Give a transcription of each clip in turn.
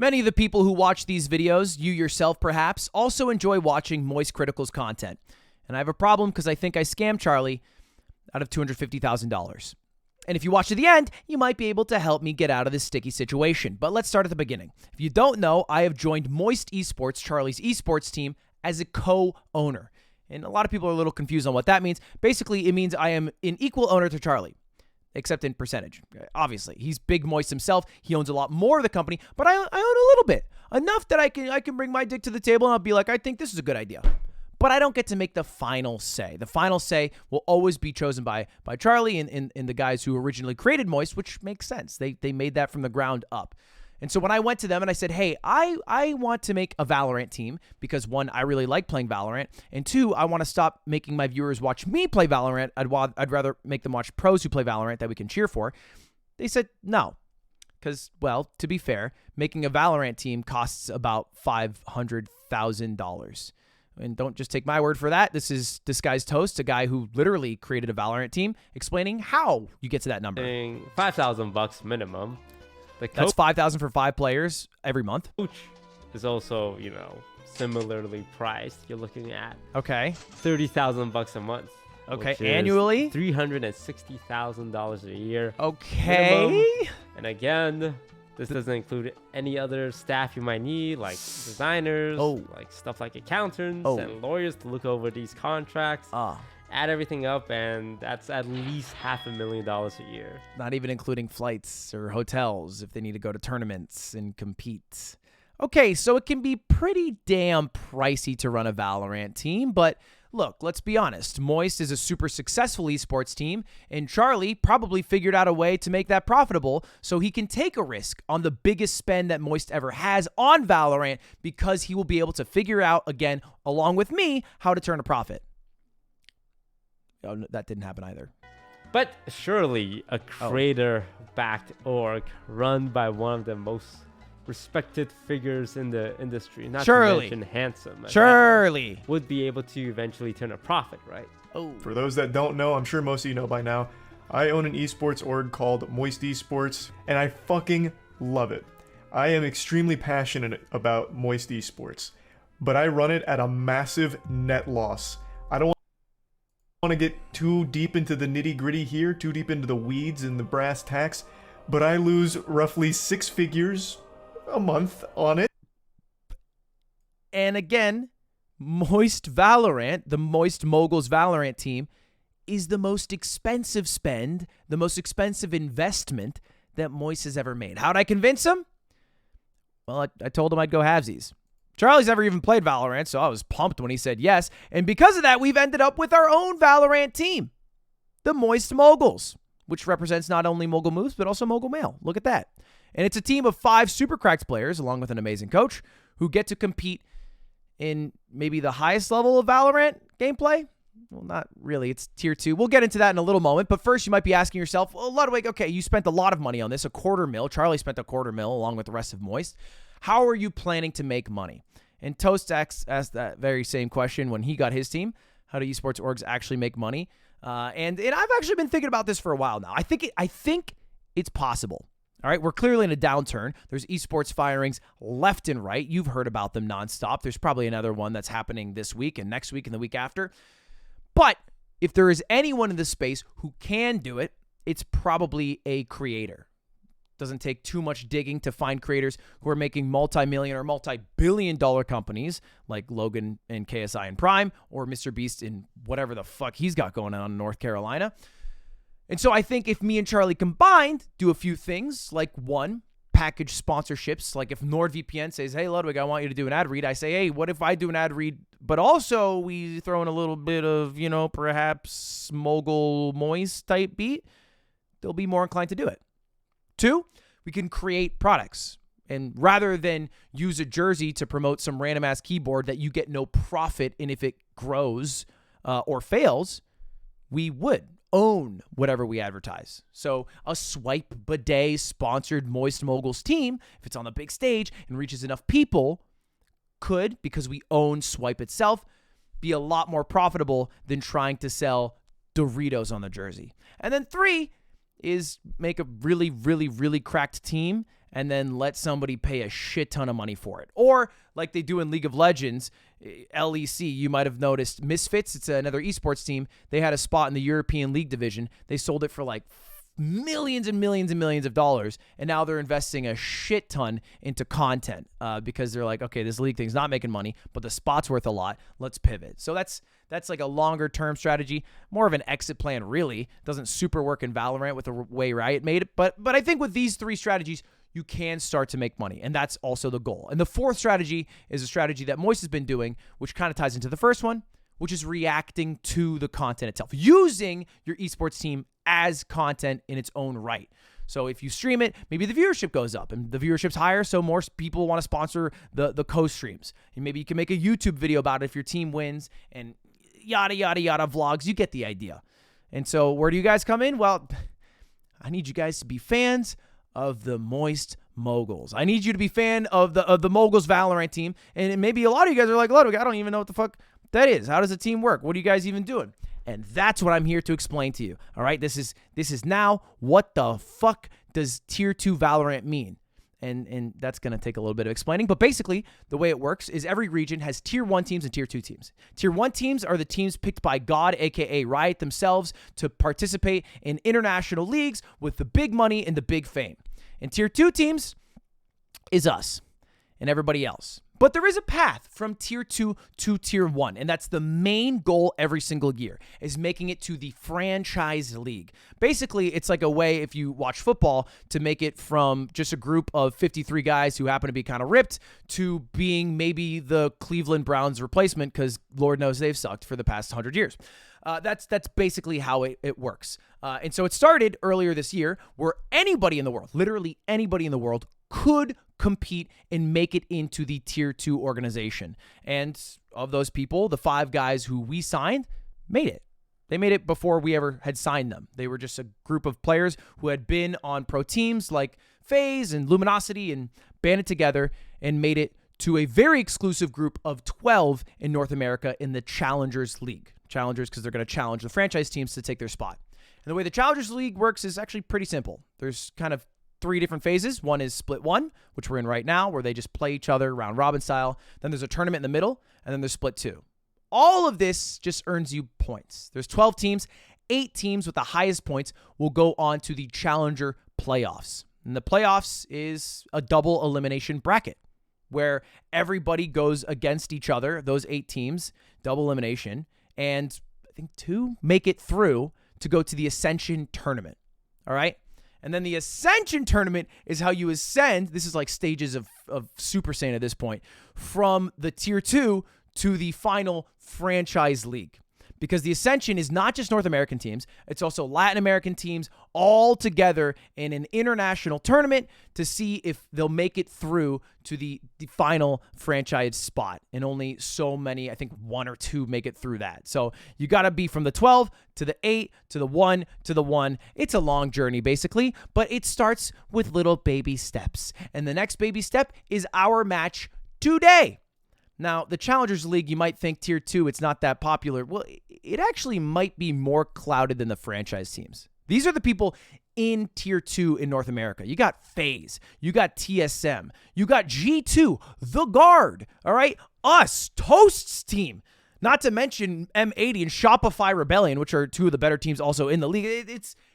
Many of the people who watch these videos, you yourself perhaps, also enjoy watching Moist Critical's content. And I have a problem because I think I scammed Charlie out of $250,000. And if you watch to the end, you might be able to help me get out of this sticky situation. But let's start at the beginning. If you don't know, I have joined Moist Esports, Charlie's esports team, as a co-owner. And a lot of people are a little confused on what that means. Basically, it means I am an equal owner to Charlie, except in percentage. Obviously, he's big Moist himself. He owns a lot more of the company, but I own a little bit. Enough that I can bring my dick to the table and I'll be like, I think this is a good idea. But I don't get to make the final say. The final say will always be chosen by Charlie and the guys who originally created Moist, which makes sense. They made that from the ground up. And so when I went to them and I said, hey, I want to make a Valorant team because, one, I really like playing Valorant, and two, I want to stop making my viewers watch me play Valorant. I'd rather make them watch pros who play Valorant that we can cheer for. They said no. Because, well, to be fair, making a Valorant team costs about $500,000. And don't just take my word for that. This is Disguised Toast, a guy who literally created a Valorant team, explaining how you get to that number. $5,000 minimum. That's $5,000 for 5 players every month. Coach is also, similarly priced. You're looking at $30,000 a month. Okay, annually, $360,000 a year. Okay, minimum. And again, this doesn't include any other staff you might need, like designers, like stuff like accountants and lawyers to look over these contracts. Add everything up, and that's at least $500,000 a year. Not even including flights or hotels if they need to go to tournaments and compete. Okay, so it can be pretty damn pricey to run a Valorant team, but look, let's be honest. Moist is a super successful esports team, and Charlie probably figured out a way to make that profitable so he can take a risk on the biggest spend that Moist ever has on Valorant because he will be able to figure out, again, along with me, how to turn a profit. Oh, no, that didn't happen either. But surely a creator-backed org run by one of the most respected figures in the industry, not to mention handsome, surely would be able to eventually turn a profit, right? For those that don't know, I'm sure most of you know by now, I own an esports org called Moist Esports, and I fucking love it. I am extremely passionate about Moist Esports, but I run it at a massive net loss. I don't want to get too deep into the nitty-gritty here, too deep into the weeds and the brass tacks, but I lose roughly 6 figures a month on it. And again, Moist Valorant, the Moist Mogul's Valorant team, is the most expensive spend, the most expensive investment that Moist has ever made. How'd I convince him? Well, I told him I'd go halvesies. Charlie's never even played Valorant, so I was pumped when he said yes. And because of that, we've ended up with our own Valorant team, the Moist Moguls, which represents not only Mogul Moves, but also Mogul Mail. Look at that. And it's a team of 5 super cracked players, along with an amazing coach, who get to compete in maybe the highest level of Valorant gameplay. Well, not really. It's tier 2. We'll get into that in a little moment. But first, you might be asking yourself, well, Ludwig, okay, you spent a lot of money on this, $250,000. Charlie spent $250,000 along with the rest of Moist. How are you planning to make money? And Toast asked that very same question when he got his team. How do esports orgs actually make money? And I've actually been thinking about this for a while now. I think it's possible. All right, we're clearly in a downturn. There's esports firings left and right. You've heard about them nonstop. There's probably another one that's happening this week and next week and the week after. But if there is anyone in this space who can do it, it's probably a creator. Doesn't take too much digging to find creators who are making multi-million or multi-billion-dollar companies like Logan and KSI and Prime, or Mr. Beast in whatever the fuck he's got going on in North Carolina. And so I think if me and Charlie combined do a few things, like one, package sponsorships. Like if NordVPN says, hey, Ludwig, I want you to do an ad read. I say, hey, what if I do an ad read, but also we throw in a little bit of, perhaps Mogul Moist type beat? They'll be more inclined to do it. 2, we can create products. And rather than use a jersey to promote some random ass keyboard that you get no profit in if it grows or fails, we would own whatever we advertise. So a Swipe Bidet sponsored Moist Moguls team, if it's on the big stage and reaches enough people, could, because we own Swipe itself, be a lot more profitable than trying to sell Doritos on the jersey. And then 3 is make a really, really, really cracked team and then let somebody pay a shit ton of money for it. Or like they do in League of Legends, LEC, you might have noticed Misfits, it's another esports team. They had a spot in the European League division. They sold it for like millions and millions and millions of dollars, and now they're investing a shit ton into content because they're like, okay, this league thing's not making money, but the spot's worth a lot. Let's pivot. So that's like a longer term strategy, more of an exit plan. Really doesn't super work in Valorant with the way Riot made it, but I think with these three strategies, you can start to make money, and that's also the goal. And the fourth strategy is a strategy that Moist has been doing, which kind of ties into the first one, which is reacting to the content itself, using your esports team as content in its own right. So if you stream it, maybe the viewership goes up and the viewership's higher, so more people want to sponsor the co-streams. And maybe you can make a YouTube video about it if your team wins, and yada, yada, yada vlogs. You get the idea. And so where do you guys come in? Well, I need you guys to be fans of the Moist Moguls. I need you to be fan of the Moguls Valorant team. And maybe a lot of you guys are like, Ludwig, I don't even know what the fuck that is. How does a team work? What are you guys even doing? And that's what I'm here to explain to you. All right, this is now what the fuck does Tier 2 Valorant mean? And that's going to take a little bit of explaining. But basically, the way it works is every region has Tier 1 teams and Tier 2 teams. Tier 1 teams are the teams picked by God, a.k.a. Riot themselves, to participate in international leagues with the big money and the big fame. And Tier 2 teams is us and everybody else. But there is a path from Tier 2 to Tier 1, and that's the main goal every single year, is making it to the franchise league. Basically, it's like a way, if you watch football, to make it from just a group of 53 guys who happen to be kind of ripped to being maybe the Cleveland Browns replacement, because Lord knows they've sucked for the past 100 years. That's basically how it works. And so it started earlier this year where anybody in the world, literally anybody in the world, could compete and make it into the Tier 2 organization. And of those people, the 5 guys who we signed made it. They made it before we ever had signed them. They were just a group of players who had been on pro teams like FaZe and Luminosity and banded together and made it to a very exclusive group of 12 in North America in the Challengers League. Challengers because they're going to challenge the franchise teams to take their spot. And the way the Challengers League works is actually pretty simple. There's kind of 3 different phases. One is Split 1, which we're in right now, where they just play each other round robin style. Then there's a tournament in the middle, and then there's Split 2. All of this just earns you points. There's 12 teams. 8 teams with the highest points will go on to the Challenger playoffs. And the playoffs is a double elimination bracket where everybody goes against each other, those 8 teams, double elimination, and I think 2 make it through to go to the Ascension tournament. All right? And then the Ascension tournament is how you ascend. This is like stages of Super Saiyan at this point, from the Tier 2 to the final franchise league. Because the Ascension is not just North American teams, it's also Latin American teams all together in an international tournament to see if they'll make it through to the final franchise spot. And only so many, I think 1 or 2 make it through that. So you got to be from the 12 to the 8 to the 1 to the 1. It's a long journey basically, but it starts with little baby steps. And the next baby step is our match today. Now, the Challengers League, you might think Tier 2, it's not that popular. Well, it actually might be more clouded than the franchise teams. These are the people in Tier 2 in North America. You got FaZe. You got TSM. You got G2, The Guard. All right? Us, Toast's team. Not to mention M80 and Shopify Rebellion, which are 2 of the better teams also in the league.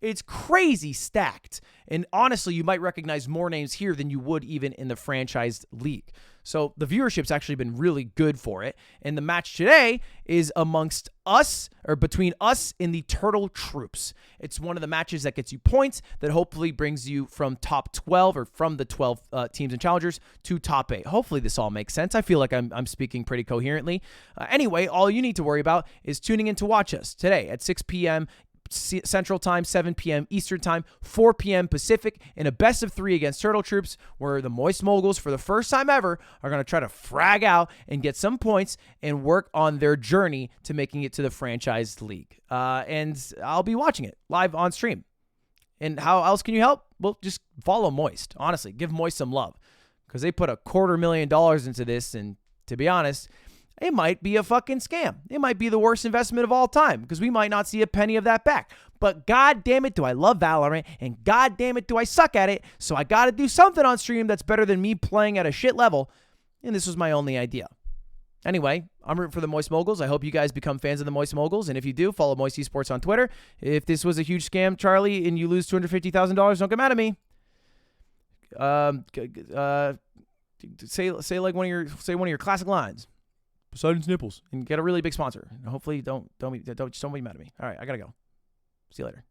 It's crazy stacked. And honestly, you might recognize more names here than you would even in the franchised league. So the viewership's actually been really good for it. And the match today is amongst us, or between us and the Turtle Troops. It's one of the matches that gets you points that hopefully brings you from top 12 or from the 12 teams and challengers to top 8. Hopefully this all makes sense. I feel like I'm speaking pretty coherently. Anyway, all you need to worry about is tuning in to watch us today at 6 p.m. Central Time, 7 p.m. Eastern Time, 4 p.m. Pacific, in a best of 3 against Turtle Troops, where the Moist Moguls, for the first time ever, are going to try to frag out and get some points and work on their journey to making it to the franchise league. And I'll be watching it live on stream. And how else can you help? Well, just follow Moist. Honestly, give Moist some love, because they put $250,000 into this, and to be honest, it might be a fucking scam. It might be the worst investment of all time because we might not see a penny of that back. But god damn it, do I love Valorant, and god damn it, do I suck at it. So I got to do something on stream that's better than me playing at a shit level. And this was my only idea. Anyway, I'm rooting for the Moist Moguls. I hope you guys become fans of the Moist Moguls. And if you do, follow Moist Esports on Twitter. If this was a huge scam, Charlie, and you lose $250,000, don't get mad at me. Say one of your classic lines. Poseidon's nipples, and get a really big sponsor. And hopefully don't be mad at me. All right, I gotta go. See you later.